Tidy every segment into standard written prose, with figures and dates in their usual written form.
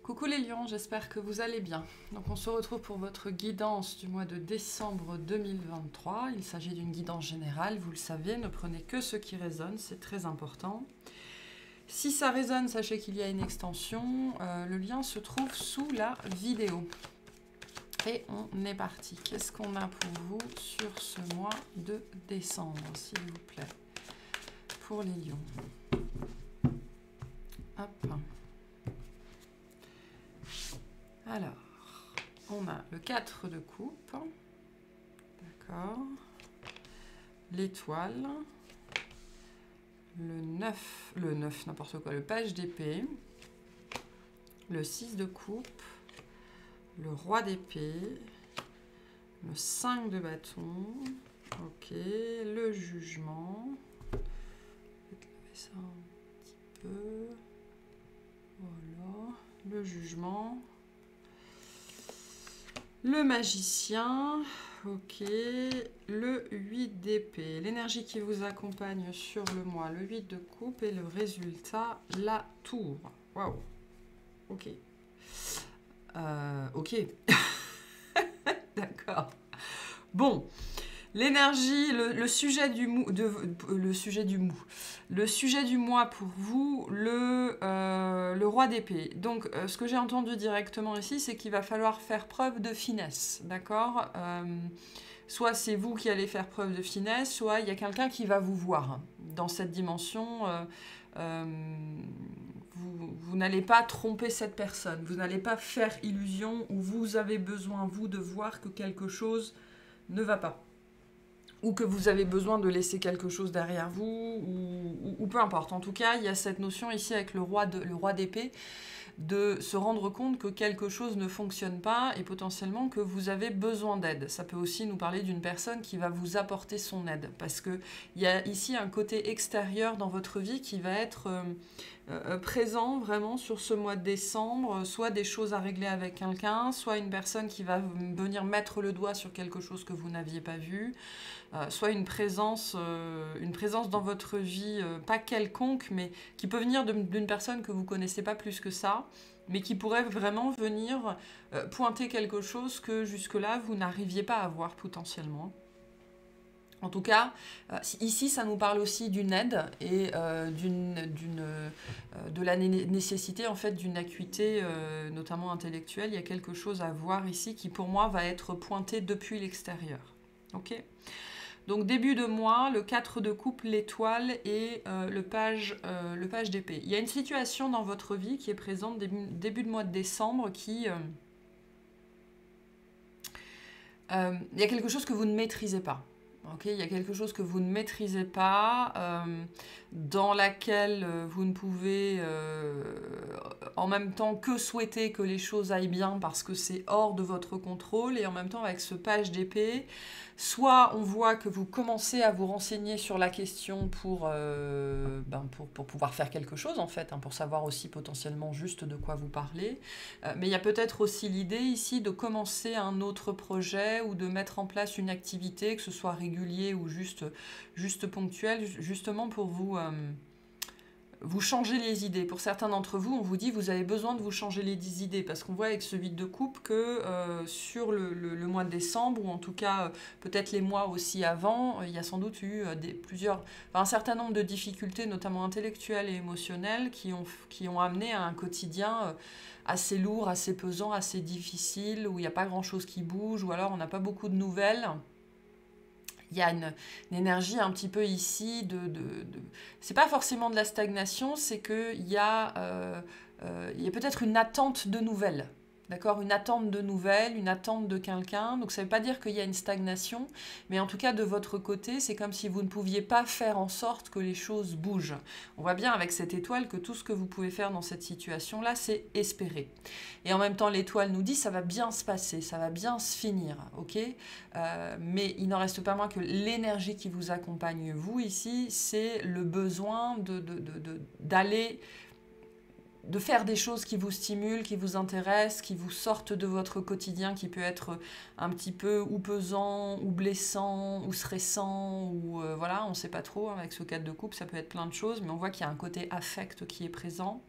Coucou les lions, j'espère que vous allez bien. Donc on se retrouve pour votre guidance du mois de décembre 2023. Il s'agit d'une guidance générale, vous le savez, ne prenez que ce qui résonne, c'est très important. Si ça résonne, sachez qu'il y a une extension, le lien se trouve sous la vidéo. Et on est parti. Qu'est-ce qu'on a pour vous sur ce mois de décembre, s'il vous plaît, pour les lions? Hop. Alors, on a le 4 de coupe, d'accord, l'étoile, le 9, n'importe quoi, le page d'épée, le 6 de coupe, le roi d'épée, le 5 de bâton, ok, le jugement, je vais lever ça un petit peu, voilà, le jugement, le magicien, ok, le 8 d'épée, l'énergie qui vous accompagne sur le mois, le 8 de coupe et le résultat, la tour. Waouh, ok. Ok. D'accord. Bon, l'énergie, le sujet du mois pour vous, le roi d'épée. Donc, ce que j'ai entendu directement ici, c'est qu'il va falloir faire preuve de finesse, d'accord, soit c'est vous qui allez faire preuve de finesse, soit il y a quelqu'un qui va vous voir dans cette dimension. Vous n'allez pas tromper cette personne, vous n'allez pas faire illusion ou vous avez besoin, vous, de voir que quelque chose ne va pas. Ou que vous avez besoin de laisser quelque chose derrière vous, ou peu importe. En tout cas, il y a cette notion ici avec le roi d'épée, de se rendre compte que quelque chose ne fonctionne pas et potentiellement que vous avez besoin d'aide. Ça peut aussi nous parler d'une personne qui va vous apporter son aide, parce qu'il y a ici un côté extérieur dans votre vie qui va être présent vraiment sur ce mois de décembre, soit des choses à régler avec quelqu'un, soit une personne qui va venir mettre le doigt sur quelque chose que vous n'aviez pas vu, soit une présence dans votre vie, pas quelconque, mais qui peut venir d'une personne que vous ne connaissez pas plus que ça, mais qui pourrait vraiment venir pointer quelque chose que jusque-là, vous n'arriviez pas à voir potentiellement. En tout cas, ici, ça nous parle aussi d'une aide et de la nécessité en fait d'une acuité, notamment intellectuelle. Il y a quelque chose à voir ici qui, pour moi, va être pointé depuis l'extérieur. Ok ? Donc, début de mois, le 4 de coupe, l'étoile et le page d'épée. Il y a une situation dans votre vie qui est présente début de mois de décembre qui... il y a quelque chose que vous ne maîtrisez pas. Okay, il y a quelque chose que vous ne maîtrisez pas, dans laquelle vous ne pouvez en même temps que souhaiter que les choses aillent bien parce que c'est hors de votre contrôle, et en même temps avec ce page d'épée, soit on voit que vous commencez à vous renseigner sur la question pour pouvoir faire quelque chose en fait, hein, pour savoir aussi potentiellement juste de quoi vous parlez, mais il y a peut-être aussi l'idée ici de commencer un autre projet ou de mettre en place une activité, que ce soit régulier ou juste ponctuel, justement pour vous changer les idées. Pour certains d'entre vous, on vous dit vous avez besoin de vous changer les idées, parce qu'on voit avec ce 8 de coupe que sur le mois de décembre, ou en tout cas peut-être les mois aussi avant, il y a sans doute eu un certain nombre de difficultés, notamment intellectuelles et émotionnelles, qui ont amené à un quotidien assez lourd, assez pesant, assez difficile, où il n'y a pas grand-chose qui bouge, ou alors on n'a pas beaucoup de nouvelles. Il y a une énergie un petit peu ici c'est pas forcément de la stagnation, c'est qu'il y a peut-être une attente de nouvelles. D'accord, une attente de nouvelles, une attente de quelqu'un. Donc ça ne veut pas dire qu'il y a une stagnation, mais en tout cas de votre côté, c'est comme si vous ne pouviez pas faire en sorte que les choses bougent. On voit bien avec cette étoile que tout ce que vous pouvez faire dans cette situation-là, c'est espérer. Et en même temps, l'étoile nous dit ça va bien se passer, ça va bien se finir, ok, mais il n'en reste pas moins que l'énergie qui vous accompagne, vous, ici, c'est le besoin d'aller... de faire des choses qui vous stimulent, qui vous intéressent, qui vous sortent de votre quotidien, qui peut être un petit peu ou pesant, ou blessant, ou stressant, ou voilà, on ne sait pas trop, hein, avec ce 4 de coupe, ça peut être plein de choses, mais on voit qu'il y a un côté affect qui est présent.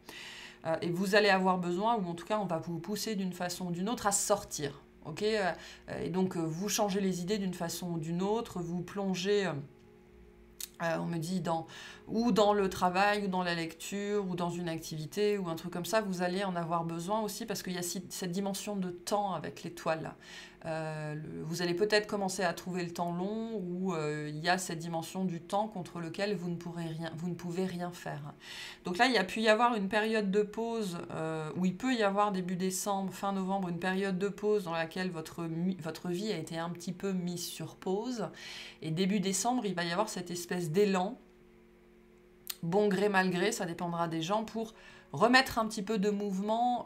et vous allez avoir besoin, ou en tout cas on va vous pousser d'une façon ou d'une autre à sortir. Ok, et donc vous changez les idées d'une façon ou d'une autre, vous plongez... on me dit ou dans le travail, ou dans la lecture, ou dans une activité, ou un truc comme ça, vous allez en avoir besoin aussi parce qu'il y a cette dimension de temps avec l'étoile là. Vous allez peut-être commencer à trouver le temps long, ou il y a cette dimension du temps contre lequel vous ne pouvez rien faire. Donc là, il y a pu y avoir une période de pause, où il peut y avoir début décembre, fin novembre, une période de pause dans laquelle votre vie a été un petit peu mise sur pause. Et début décembre, il va y avoir cette espèce d'élan, bon gré, mal gré, ça dépendra des gens, pour remettre un petit peu de mouvement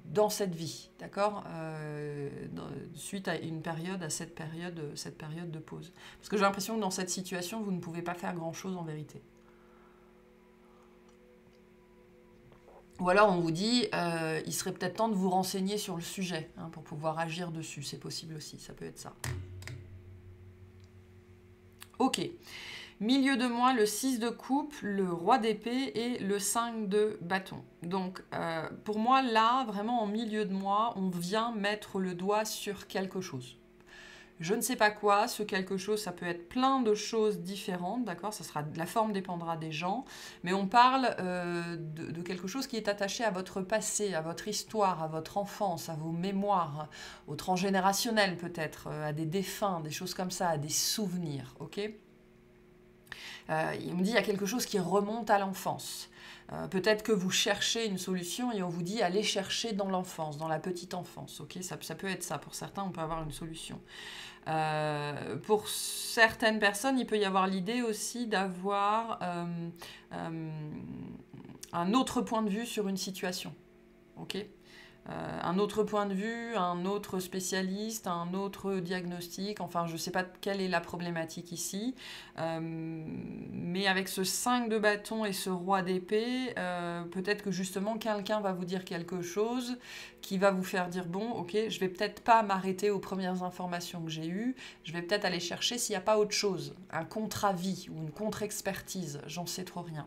dans cette vie, d'accord, suite à cette période de pause. Parce que j'ai l'impression que dans cette situation, vous ne pouvez pas faire grand-chose en vérité. Ou alors on vous dit, il serait peut-être temps de vous renseigner sur le sujet, hein, pour pouvoir agir dessus, c'est possible aussi, ça peut être ça. Ok. Milieu de moi, le 6 de coupe, le roi d'épée et le 5 de bâton. Donc, pour moi, là, vraiment en milieu de moi, on vient mettre le doigt sur quelque chose. Je ne sais pas quoi, ce quelque chose, ça peut être plein de choses différentes, d'accord ? La forme dépendra des gens, mais on parle de quelque chose qui est attaché à votre passé, à votre histoire, à votre enfance, à vos mémoires, au transgénérationnel peut-être, à des défunts, des choses comme ça, à des souvenirs, ok ? Il me dit il y a quelque chose qui remonte à l'enfance. Peut-être que vous cherchez une solution et on vous dit allez chercher dans l'enfance, dans la petite enfance. Okay, ça peut être ça. Pour certains, on peut avoir une solution. Pour certaines personnes, il peut y avoir l'idée aussi d'avoir un autre point de vue sur une situation. Okay, un autre point de vue, un autre spécialiste, un autre diagnostic, enfin je ne sais pas quelle est la problématique ici, mais avec ce 5 de bâton et ce roi d'épée, peut-être que justement quelqu'un va vous dire quelque chose qui va vous faire dire bon ok, je vais peut-être pas m'arrêter aux premières informations que j'ai eues, je vais peut-être aller chercher s'il n'y a pas autre chose, un contre-avis ou une contre-expertise, j'en sais trop rien.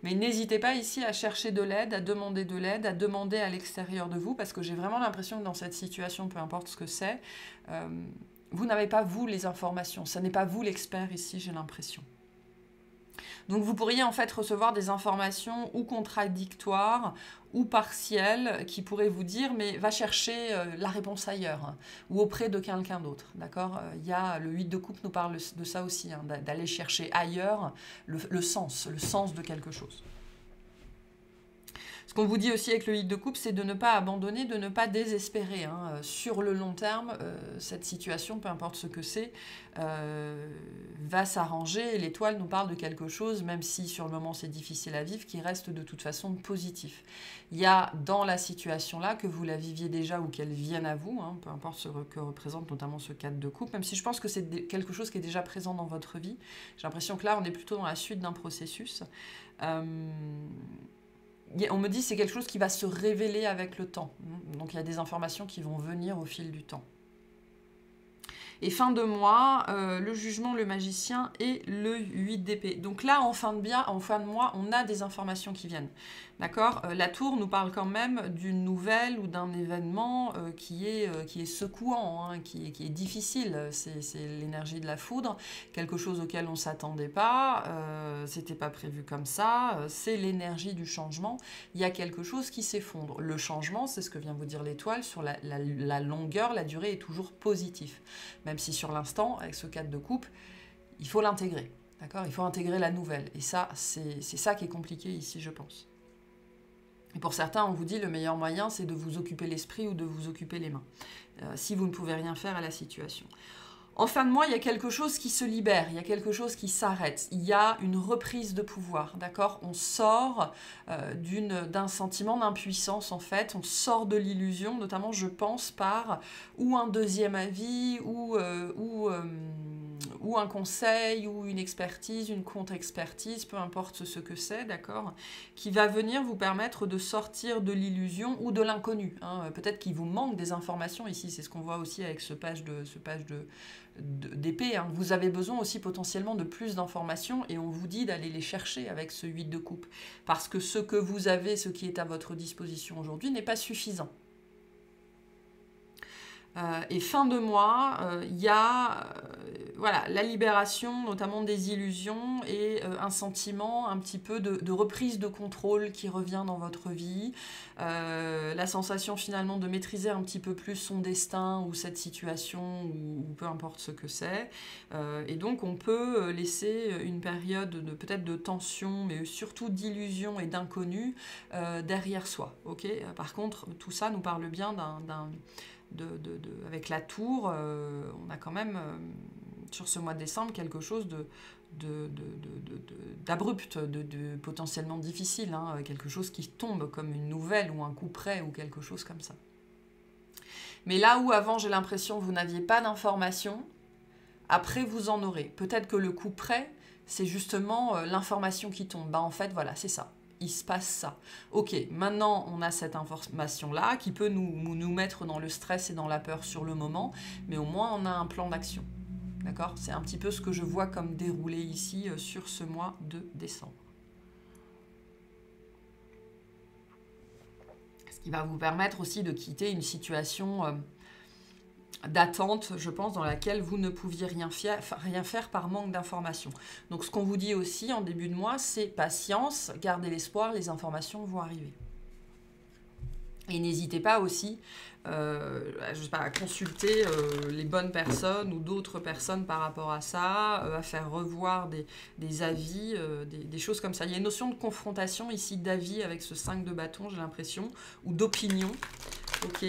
Mais n'hésitez pas ici à chercher de l'aide, à demander à l'extérieur de vous, parce que j'ai vraiment l'impression que dans cette situation, peu importe ce que c'est, vous n'avez pas, vous, les informations. Ce n'est pas vous l'expert ici, j'ai l'impression. Donc vous pourriez en fait recevoir des informations ou contradictoires ou partielles qui pourraient vous dire mais va chercher la réponse ailleurs, hein, ou auprès de quelqu'un d'autre, d'accord ? Il y a le 8 de coupe nous parle de ça aussi, hein, d'aller chercher ailleurs le sens de quelque chose. Ce qu'on vous dit aussi avec le 8 de coupe, c'est de ne pas abandonner, de ne pas désespérer. Hein. Sur le long terme, cette situation, peu importe ce que c'est, va s'arranger. L'étoile nous parle de quelque chose, même si sur le moment c'est difficile à vivre, qui reste de toute façon positif. Il y a dans la situation-là, que vous la viviez déjà ou qu'elle vienne à vous, hein, peu importe ce que représente notamment ce 4 de coupe, même si je pense que c'est quelque chose qui est déjà présent dans votre vie. J'ai l'impression que là, on est plutôt dans la suite d'un processus. On me dit que c'est quelque chose qui va se révéler avec le temps. Donc il y a des informations qui vont venir au fil du temps. Et fin de mois, le jugement, le magicien et le 8 d'épée. Donc là, en fin de mois, on a des informations qui viennent. D'accord ? La tour nous parle quand même d'une nouvelle ou d'un événement qui est secouant, hein, qui est difficile. C'est l'énergie de la foudre, quelque chose auquel on ne s'attendait pas, c'était pas prévu comme ça, c'est l'énergie du changement. Il y a quelque chose qui s'effondre. Le changement, c'est ce que vient vous dire l'étoile, sur la longueur, la durée est toujours positif. Même si sur l'instant, avec ce 4 de coupe, il faut l'intégrer. D'accord ? Il faut intégrer la nouvelle. Et ça, c'est ça qui est compliqué ici, je pense. Et pour certains, on vous dit le meilleur moyen, c'est de vous occuper l'esprit ou de vous occuper les mains, si vous ne pouvez rien faire à la situation. En fin de mois, il y a quelque chose qui se libère, il y a quelque chose qui s'arrête, il y a une reprise de pouvoir, d'accord ? On sort d'un sentiment d'impuissance, en fait, on sort de l'illusion, notamment, je pense, par ou un deuxième avis, ou ou un conseil, ou une expertise, une contre-expertise, peu importe ce que c'est, d'accord, qui va venir vous permettre de sortir de l'illusion ou de l'inconnu. Hein. Peut-être qu'il vous manque des informations ici, c'est ce qu'on voit aussi avec ce page d'épée. Hein. Vous avez besoin aussi potentiellement de plus d'informations et on vous dit d'aller les chercher avec ce 8 de coupe. Parce que ce que vous avez, ce qui est à votre disposition aujourd'hui n'est pas suffisant. Et fin de mois, il y a voilà, la libération notamment des illusions et un sentiment un petit peu de reprise de contrôle qui revient dans votre vie, la sensation finalement de maîtriser un petit peu plus son destin ou cette situation ou peu importe ce que c'est. Et donc on peut laisser une période peut-être de tension mais surtout d'illusion et d'inconnu derrière soi. Okay, par contre, tout ça nous parle bien avec la tour, on a quand même sur ce mois de décembre quelque chose d'abrupt, de potentiellement difficile, hein, quelque chose qui tombe comme une nouvelle ou un coup près ou quelque chose comme ça. Mais là où avant j'ai l'impression que vous n'aviez pas d'informations, après vous en aurez. Peut-être que le coup près, c'est justement l'information qui tombe. Bah en fait voilà, c'est ça. Il se passe ça. Ok, maintenant on a cette information-là qui peut nous mettre dans le stress et dans la peur sur le moment, mais au moins on a un plan d'action. D'accord? C'est un petit peu ce que je vois comme déroulé ici sur ce mois de décembre. Ce qui va vous permettre aussi de quitter une situation d'attente, je pense, dans laquelle vous ne pouviez rien faire par manque d'informations. Donc ce qu'on vous dit aussi en début de mois, c'est patience, gardez l'espoir, les informations vont arriver. Et n'hésitez pas aussi je sais pas, à consulter les bonnes personnes ou d'autres personnes par rapport à ça, à faire revoir des avis, des choses comme ça. Il y a une notion de confrontation ici, d'avis avec ce 5 de bâton, j'ai l'impression, ou d'opinion. Ok,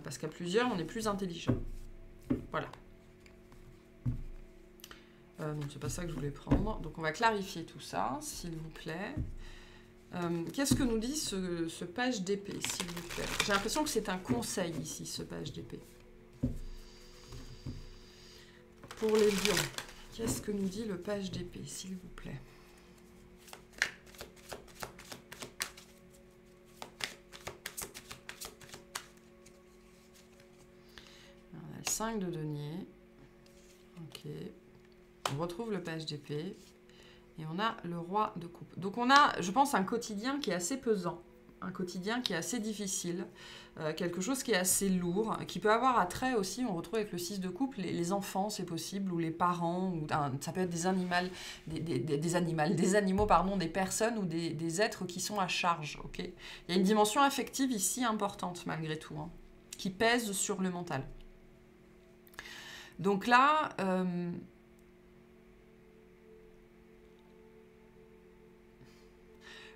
parce qu'à plusieurs, on est plus intelligent. Voilà. Non, c'est pas ça que je voulais prendre. Donc on va clarifier tout ça, s'il vous plaît. Qu'est-ce que nous dit ce page d'épée, s'il vous plaît? J'ai l'impression que c'est un conseil ici, ce page d'épée. Pour les lions, qu'est-ce que nous dit le page d'épée, s'il vous plaît? On a le 5 de denier. Ok. On retrouve le page d'épée. Et on a le roi de coupe. Donc on a, je pense, un quotidien qui est assez pesant, un quotidien qui est assez difficile, quelque chose qui est assez lourd, qui peut avoir attrait aussi, on retrouve avec le 6 de coupe, les enfants, c'est possible, ou les parents, ou ça peut être des animaux, pardon, des personnes ou des êtres qui sont à charge. Okay, il y a une dimension affective ici importante, malgré tout, hein, qui pèse sur le mental. Donc là...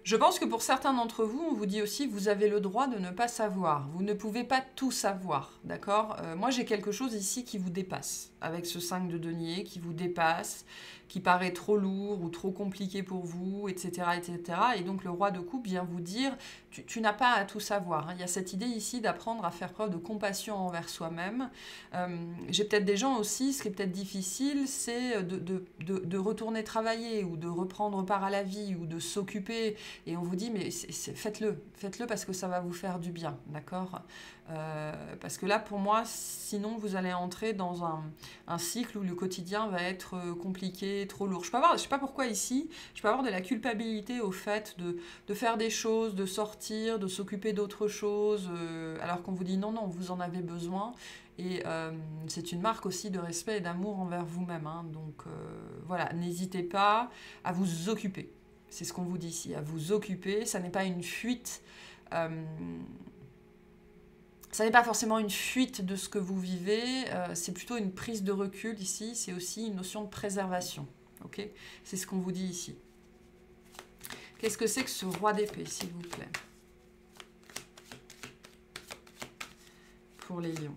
je pense que pour certains d'entre vous, on vous dit aussi, vous avez le droit de ne pas savoir. Vous ne pouvez pas tout savoir, d'accord? Moi, j'ai quelque chose ici qui vous dépasse, avec ce 5 de denier, qui vous dépasse, qui paraît trop lourd ou trop compliqué pour vous, etc., etc. Et donc, le roi de coupe vient vous dire, tu n'as pas à tout savoir. Hein. Il y a cette idée ici d'apprendre à faire preuve de compassion envers soi-même. J'ai peut-être des gens aussi, ce qui est peut-être difficile, c'est de retourner travailler ou de reprendre part à la vie ou de s'occuper. Et on vous dit, mais faites-le parce que ça va vous faire du bien, d'accord? Parce que là, pour moi, sinon, vous allez entrer dans un cycle où le quotidien va être compliqué, trop lourd. Je sais pas pourquoi ici, je peux avoir de la culpabilité au fait de faire des choses, de sortir, de s'occuper d'autres choses, alors qu'on vous dit non, vous en avez besoin. Et c'est une marque aussi de respect et d'amour envers vous-même. Hein. Donc voilà, n'hésitez pas à vous occuper. C'est ce qu'on vous dit ici, à vous occuper. Ça n'est pas une fuite. Ça n'est pas forcément une fuite de ce que vous vivez. C'est plutôt une prise de recul ici. C'est aussi une notion de préservation. Okay, c'est ce qu'on vous dit ici. Qu'est-ce que c'est que ce roi d'épée, s'il vous plaît? Pour les lions.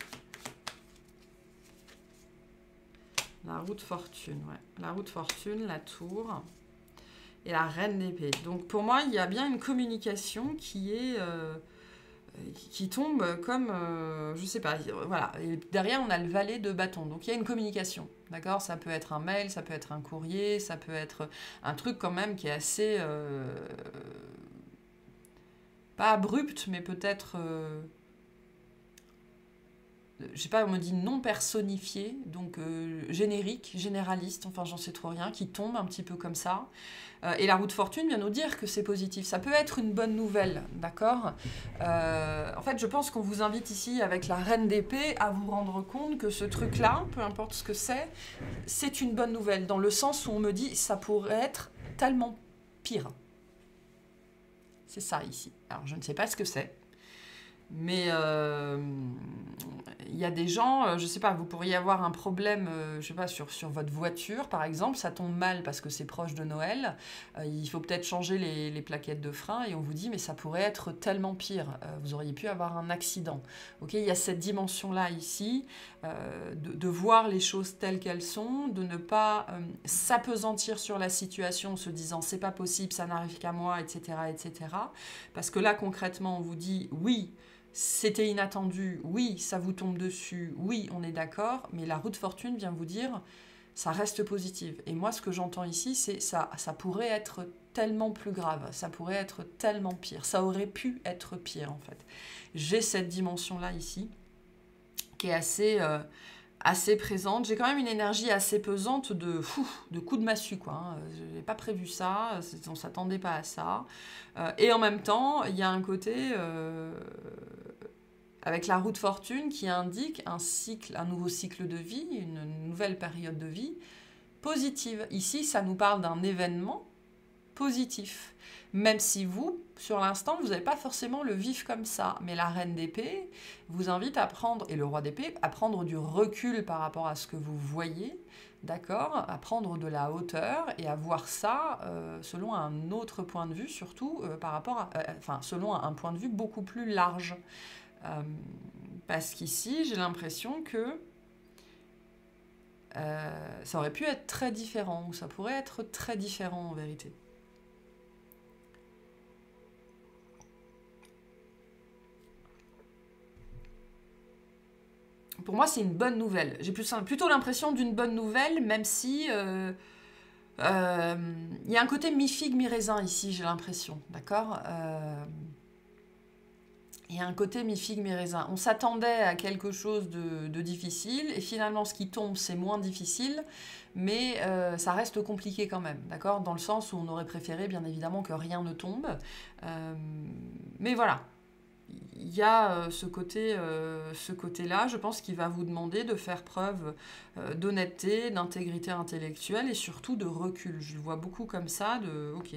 La roue de fortune, ouais. La roue de fortune, la tour et la reine d'épée. Donc pour moi, il y a bien une communication qui est qui tombe comme, je sais pas, voilà. Et derrière, on a le valet de bâton. Donc, il y a une communication, d'accord? Ça peut être un mail, ça peut être un courrier, ça peut être un truc quand même qui est assez, pas abrupt, mais peut-être, je sais pas, on me dit non personnifié, donc générique, généraliste, enfin, j'en sais trop rien, qui tombe un petit peu comme ça. Et la roue de fortune vient nous dire que c'est positif. Ça peut être une bonne nouvelle, d'accord? En fait, je pense qu'on vous invite ici, avec la reine d'épée, à vous rendre compte que ce truc-là, peu importe ce que c'est une bonne nouvelle, dans le sens où on me dit ça pourrait être tellement pire. C'est ça, ici. Alors, je ne sais pas ce que c'est. Mais il y a des gens, je sais pas, vous pourriez avoir un problème, je sais pas, sur votre voiture, par exemple, ça tombe mal parce que c'est proche de Noël, il faut peut-être changer les plaquettes de frein et on vous dit, mais ça pourrait être tellement pire, vous auriez pu avoir un accident. Ok, il y a cette dimension-là ici, de voir les choses telles qu'elles sont, de ne pas s'appesantir sur la situation en se disant, c'est pas possible, ça n'arrive qu'à moi, etc., etc. Parce que là, concrètement, on vous dit, oui, c'était inattendu, oui, ça vous tombe dessus, oui, on est d'accord, mais la roue de fortune vient vous dire, ça reste positive. Et moi, ce que j'entends ici, c'est ça pourrait être tellement plus grave, ça pourrait être tellement pire, ça aurait pu être pire, en fait. J'ai cette dimension-là ici, qui est assez présente. J'ai quand même une énergie assez pesante de coup de massue, quoi. Hein. Je n'ai pas prévu ça, on ne s'attendait pas à ça. Et en même temps, il y a un côté... avec la roue de fortune qui indique un nouveau cycle de vie, une nouvelle période de vie positive. Ici, ça nous parle d'un événement positif. Même si vous, sur l'instant, vous n'avez pas forcément le vivre comme ça. Mais la reine d'épée vous invite à prendre, et le roi d'épée, à prendre du recul par rapport à ce que vous voyez, d'accord, à prendre de la hauteur et à voir ça selon un autre point de vue, surtout par rapport selon un point de vue beaucoup plus large. Parce qu'ici, j'ai l'impression que ça aurait pu être très différent, ou ça pourrait être très différent en vérité. Pour moi, c'est une bonne nouvelle. J'ai plutôt l'impression d'une bonne nouvelle, même si il y a un côté mi-figue, mi-raisin ici, j'ai l'impression, d'accord? Il y a un côté mi-figue, mi-raisin. On s'attendait à quelque chose de difficile, et finalement, ce qui tombe, c'est moins difficile, mais ça reste compliqué quand même, d'accord? Dans le sens où on aurait préféré, bien évidemment, que rien ne tombe. Mais voilà. Il y a ce côté-là, je pense qu'il va vous demander de faire preuve d'honnêteté, d'intégrité intellectuelle et surtout de recul. Je le vois beaucoup comme ça, ok,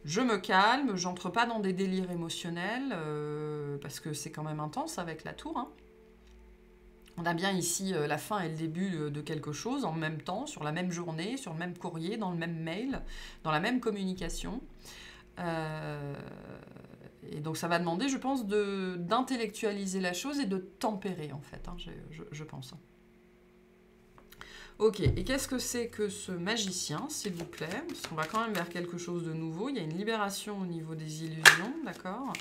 je me calme, j'entre pas dans des délires émotionnels, parce que c'est quand même intense avec la tour. Hein. On a bien ici la fin et le début de quelque chose en même temps, sur la même journée, sur le même courrier, dans le même mail, dans la même communication. Et donc ça va demander, je pense, d'intellectualiser la chose et de tempérer, en fait, hein, je pense. Ok, et qu'est-ce que c'est que ce magicien, s'il vous plaît? Parce qu'on va quand même vers quelque chose de nouveau. Il y a une libération au niveau des illusions, d'accord?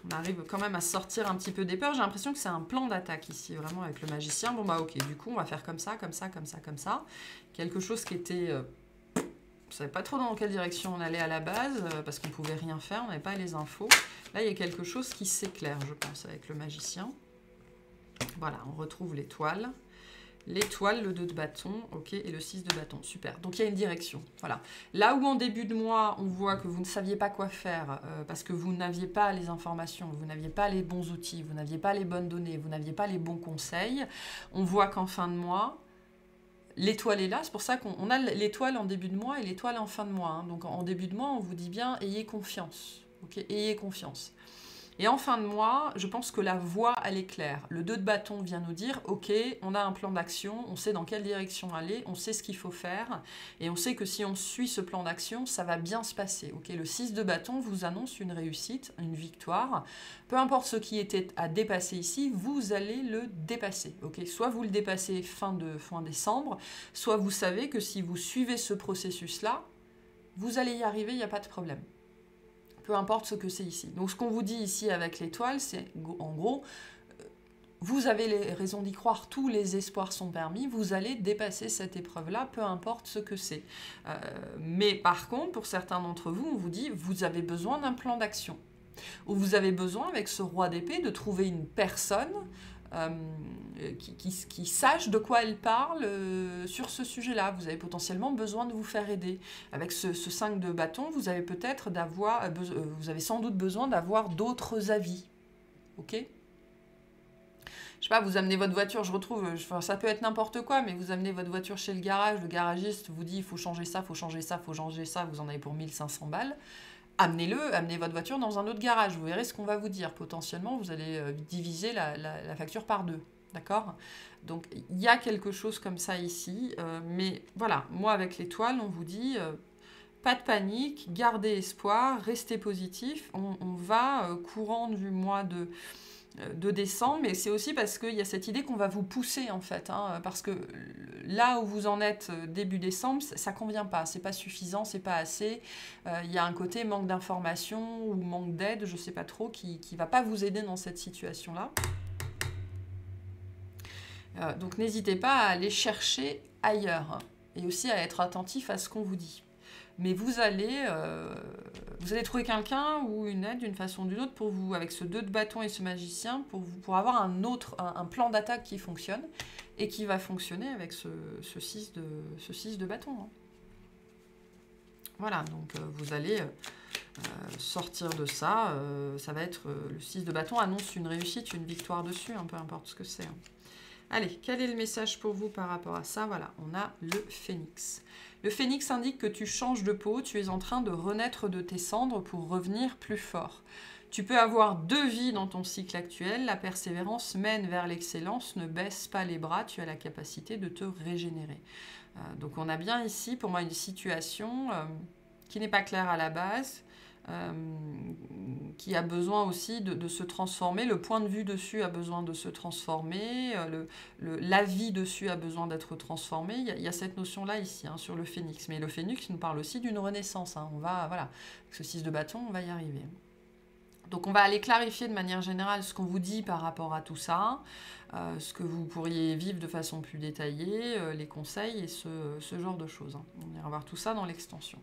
On arrive quand même à sortir un petit peu des peurs. J'ai l'impression que c'est un plan d'attaque ici, vraiment, avec le magicien. Bon, bah ok, du coup, on va faire comme ça, comme ça, comme ça, comme ça. Quelque chose qui était... on ne savait pas trop dans quelle direction on allait à la base, parce qu'on ne pouvait rien faire, on n'avait pas les infos. Là, il y a quelque chose qui s'éclaire, je pense, avec le magicien. Voilà, on retrouve l'étoile. L'étoile, le 2 de bâton, ok, et le 6 de bâton, super. Donc il y a une direction, voilà. Là où en début de mois, on voit que vous ne saviez pas quoi faire, parce que vous n'aviez pas les informations, vous n'aviez pas les bons outils, vous n'aviez pas les bonnes données, vous n'aviez pas les bons conseils, on voit qu'en fin de mois, l'étoile est là, c'est pour ça qu'on a l'étoile en début de mois et l'étoile en fin de mois. Hein. Donc en début de mois, on vous dit bien, ayez confiance, ok, ayez confiance. Et en fin de mois, je pense que la voie, elle est claire. Le 2 de bâton vient nous dire, ok, on a un plan d'action, on sait dans quelle direction aller, on sait ce qu'il faut faire, et on sait que si on suit ce plan d'action, ça va bien se passer. Ok, le 6 de bâton vous annonce une réussite, une victoire. Peu importe ce qui était à dépasser ici, vous allez le dépasser. Ok, soit vous le dépassez fin décembre, soit vous savez que si vous suivez ce processus-là, vous allez y arriver, il n'y a pas de problème. peu importe ce que c'est ici. Donc ce qu'on vous dit ici avec l'étoile, c'est en gros, vous avez les raisons d'y croire, tous les espoirs sont permis, vous allez dépasser cette épreuve-là, peu importe ce que c'est. Mais par contre, pour certains d'entre vous, on vous dit, vous avez besoin d'un plan d'action. Ou vous avez besoin, avec ce roi d'épée, de trouver une personne qui sache de quoi elle parle sur ce sujet-là. Vous avez potentiellement besoin de vous faire aider. Avec ce 5 de bâton, vous avez peut-être vous avez sans doute besoin d'avoir d'autres avis. Ok ? Je sais pas, vous amenez votre voiture, ça peut être n'importe quoi, mais vous amenez votre voiture chez le garagiste vous dit il faut changer ça, il faut changer ça, il faut changer ça, vous en avez pour 1500 balles. Amenez votre voiture dans un autre garage, vous verrez ce qu'on va vous dire. Potentiellement, vous allez diviser la facture par 2, d'accord ? Donc, il y a quelque chose comme ça ici, mais voilà, moi avec l'étoile, on vous dit, pas de panique, gardez espoir, restez positif, on va courant du mois de décembre, mais c'est aussi parce qu'il y a cette idée qu'on va vous pousser en fait, hein, parce que là où vous en êtes début décembre, ça convient pas, c'est pas suffisant, c'est pas assez, il y a un côté manque d'information ou manque d'aide, je sais pas trop, qui va pas vous aider dans cette situation-là. Donc n'hésitez pas à aller chercher ailleurs, hein, et aussi à être attentif à ce qu'on vous dit. Mais vous allez trouver quelqu'un ou une aide d'une façon ou d'une autre pour vous, avec ce 2 de bâton et ce magicien, pour avoir un plan d'attaque qui fonctionne et qui va fonctionner avec ce 6 de bâton. Hein. Voilà, donc vous allez sortir de ça. Ça va être le 6 de bâton annonce une réussite, une victoire dessus, hein, peu importe ce que c'est. Hein. Allez, quel est le message pour vous par rapport à ça? Voilà, on a le phénix. Le phénix indique que tu changes de peau, tu es en train de renaître de tes cendres pour revenir plus fort. Tu peux avoir 2 vies dans ton cycle actuel, la persévérance mène vers l'excellence, ne baisse pas les bras, tu as la capacité de te régénérer. Donc on a bien ici, pour moi, une situation qui n'est pas claire à la base, qui a besoin aussi de se transformer, le point de vue dessus a besoin de se transformer, l'avis dessus a besoin d'être transformé. Il y a cette notion-là ici, hein, sur le phénix. Mais le phénix nous parle aussi d'une renaissance. Hein. On va, voilà, avec ce 6 de bâton, on va y arriver. Donc on va aller clarifier de manière générale ce qu'on vous dit par rapport à tout ça, ce que vous pourriez vivre de façon plus détaillée, les conseils et ce genre de choses. Hein. On ira voir tout ça dans l'extension.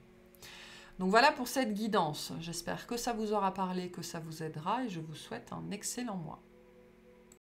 Donc voilà pour cette guidance. J'espère que ça vous aura parlé, que ça vous aidera et je vous souhaite un excellent mois.